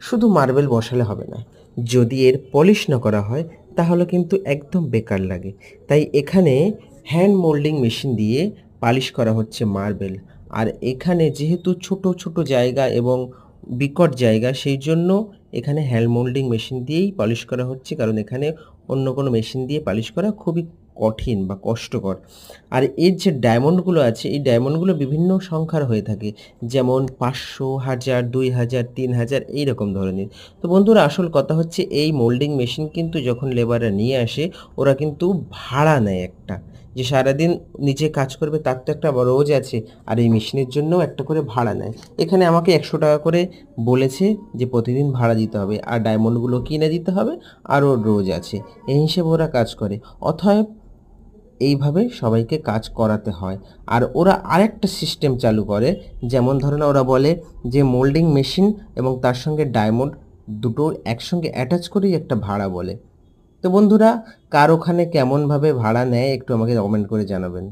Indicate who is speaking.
Speaker 1: শুধু মার্বেল বসালে হবে না, যদি এর পলিশ না করা হয় তাহলে কিন্তু একদম বেকার লাগে। তাই এখানে হ্যান্ড মোল্ডিং মেশিন দিয়ে পালিশ করা হচ্ছে মার্বেল। আর এখানে যেহেতু ছোট, ছোট জায়গা এবং বিকট জায়গা, সেই জন্য এখানে হ্যান্ড মোল্ডিং মেশিন দিয়েই পলিশ করা হচ্ছে। কারণ এখানে অন্য কোনো মেশিন দিয়ে পালিশ করা খুবই কঠিন বা কষ্টকর। আর এর যে ডায়মন্ডগুলো আছে, এই ডায়মন্ডগুলো বিভিন্ন সংখ্যার হয়ে থাকে। যেমন ৫০০, ১০০০, ২০০০, ৩০০০ এইরকম ধরনের। তো বন্ধুরা, আসল কথা হচ্ছে এই মোল্ডিং মেশিন কিন্তু যখন লেবাররা নিয়ে আসে, ওরা কিন্তু ভাড়া নেয় একটা। যে সারাদিন নিজে কাজ করবে তার তো একটা রোজ আছে, আর এই মেশিনের জন্যও একটা করে ভাড়া নেয়। এখানে আমাকে ৳১০০ করে বলেছে যে প্রতিদিন ভাড়া দিতে হবে, আর ডায়মন্ডগুলো কিনে দিতে হবে, আর ওর রোজ আছে। এই হিসেবে ওরা কাজ করে। অতএব এইভাবে সবাইকে কাজ করাতে হয়। আর ওরা আরেকটা সিস্টেম চালু করে, যেমন ধরো না, ওরা বলে যে মোল্ডিং মেশিন এবং তার সঙ্গে ডায়মন্ড দুটো একসঙ্গে অ্যাটাচ করেই একটা ভাড়া বলে। তো বন্ধুরা, কার ওখানে কেমনভাবে ভাড়া নেয় একটু আমাকে কমেন্ট করে জানাবেন।